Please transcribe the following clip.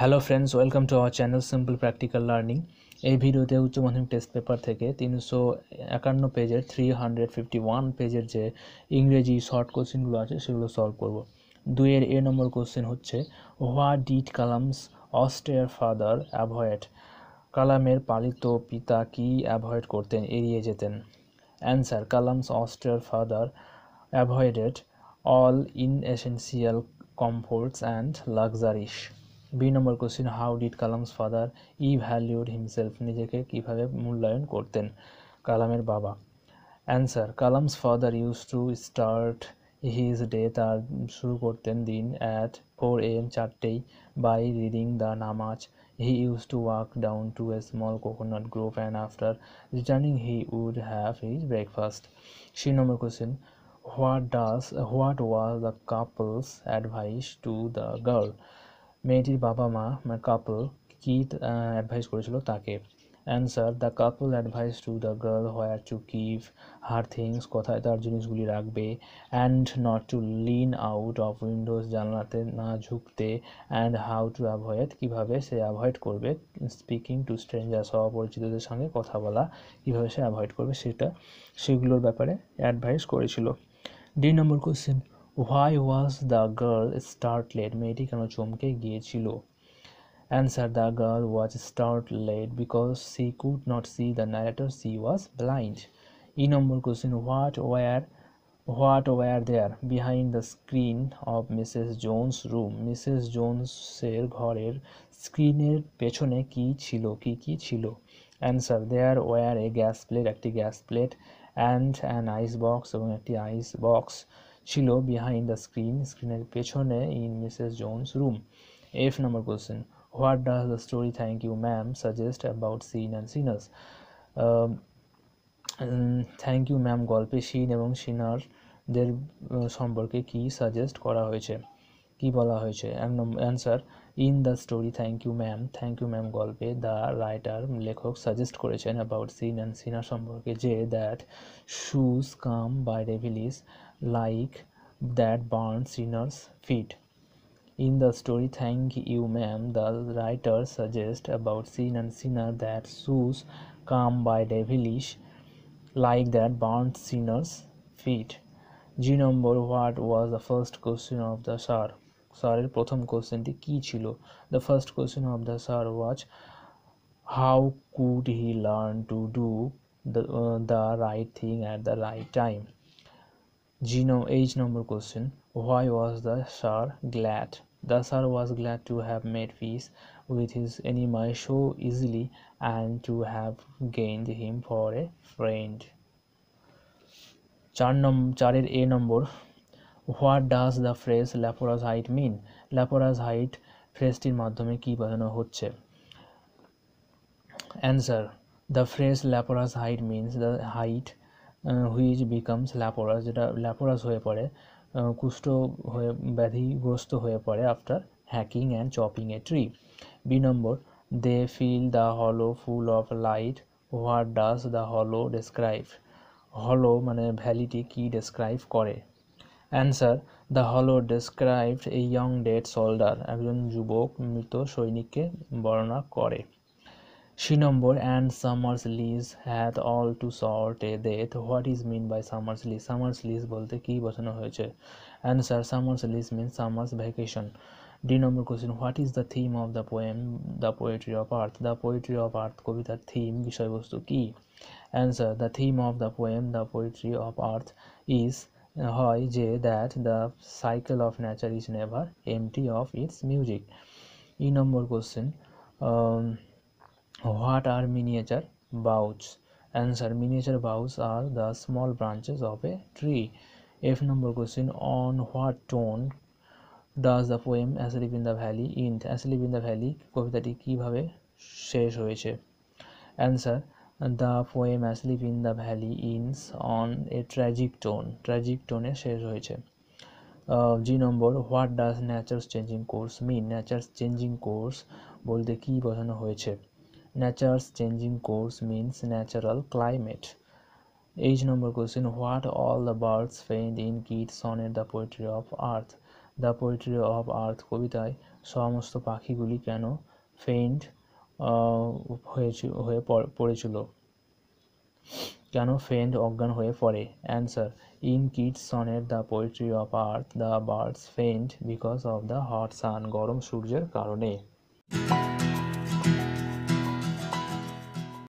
Hello friends, welcome to our channel simple practical learning. এই ভিডিওতে উচ্চ মাধ্যমিক টেস্ট পেপার থেকে 351 পেজের 351 পেজের যে ইংরেজি শর্ট কোশ্চেনগুলো আছে সেগুলো সলভ করব। 2-এর এ নম্বর কোশ্চেন হচ্ছে, what did Kalam's foster father avoid? কালামের পালিত পিতা কি অ্যাভয়েড করতেন, এড়িয়ে যেতেন? Answer, Kalam's foster father avoided all inessential comforts and luxuries. B number question, how did Kalam's father evaluate himself? নিজেকে কিভাবে মূল্যায়ন করতেন কালামের বাবা? Answer, Kalam's father use to start his day, তার শুরু করতেন দিন অ্যাট 4 AM 4টেই by reading the namaz. He use to walk down to a small coconut grove and after returning he would have his breakfast. C number question, what was the couple's advice to the girl? মেয়েটির বাবা মা কাপল কি advice করেছিল তাকে? Answer, the couple advise to the girl where to keep her things, কোথায় তার জিনিসগুলি রাখবে, and not to lean out of windows, জানলাতে না ঝুঁকতে, অ্যান্ড হাউ টু অ্যাভয়েড, কীভাবে সে অ্যাভয়েড করবে স্পিকিং টু স্ট্রেঞ্জার্স, অপরিচিতদের সঙ্গে কথা বলা কীভাবে সে অ্যাভয়েড করবে সেগুলোর ব্যাপারে অ্যাডভাইস করেছিল। D number question, why was the girl startled? মেয়েটি কেন চমকে গিয়েছিল? Answer, the girl was startled because she could not see the narrator, she was blind. E number question, what were there behind the screen of Mrs Jones room? Mrs জোনসের ঘরের স্ক্রিনের পেছনে কি ছিল? Answer, there were a gas plate, একটি gas plate, and an ice box, এবং একটি ice box ছিল বিহাইন্ড দ্য স্ক্রিনের পেছনে in Mrs Jones room. F number question, what does the story thank you ma'am suggest about sin and sinners? Thank you ma'am গল্পে sin এবং সিনারদের সম্পর্কে কি সাজেস্ট করা হয়েছে, কি বলা হয়েছে? Answer, in the story thank you ma'am গল্পে দ্য রাইটার লেখক সাজেস্ট করেছেন অ্যাবাউট সিন অ্যান্ড সিনার সম্পর্কে যে that shoes come by devilish like that burn sinners feet. In the story Thank You Ma'am, the writer suggests about sin and sinner that shoes come by devilish like that burnt sinners' feet. G number, what was the first question of the Sar? স্যারের প্রথম কোশ্চেনটি কী ছিল? The first question of the Sar was, how could he learn to do the right thing at the right time? H number question, why was the Sar glad? The Sar was glad to have made peace with his enemy so easily and to have gained him for a friend. 4-এর A number, what does the phrase leprous height mean? Leprous height ফ্রেজটির মাধ্যমে কী বোঝানো হচ্ছে? Answer, the phrase leprous height means the height which becomes leprous, যেটা leprous হয়ে পড়ে, কুষ্ঠ হয়ে ব্যাধিগ্রস্ত হয়ে পড়ে after hacking and chopping a tree. B number, they fill the hollow full of light, what does the hollow describe? Hollow মানে ভ্যালিটি কি ডেসক্রাইব করে? অ্যান্সার, দ্য হলো described a young dead soldier, একজন যুবক মৃত সৈনিককে বর্ণনা করে। C number, and summer's lease hath all too short a death, what is mean by summer's lease? Summer's lease বলতে কী বোঝানো হয়েছে? Answer, summer's lease means summer's vacation. D number question, what is the theme of the poem the poetry of earth? The poetry of earth কবিতার থিম, বিষয়বস্তু কী? Answer, the theme of the poem the poetry of earth is, হয় যে that the cycle of nature is never empty of its music. E number question, what are miniature boughs? Answer, miniature boughs are the small branches of a tree. F number question, on what tone does the poem Asleep in the Valley end? Asleep in the Valley কবিতাটি কিভাবে শেষ হয়েছে? Answer, the poem Asleep in the Valley ends on a tragic tone. Tragic tone এ শেষ হয়েছে। G number, what does nature's changing course mean? Nature's changing course বলতে কি বোঝানো হয়েছে? Nature's changing course means natural climate. H number question, what all the birds find in Keats' sonnet The Poetry of Earth? The poetry of আর্থ কবিতায় সমস্ত পাখিগুলি কেন faint হয়ে পড়েছিল, কেন ফেইন্ট অজ্ঞান হয়ে পড়ে? Answer, in Keats sonnet the poetry of earth the birds faint because of the hot sun, গরম সূর্যের কারণে।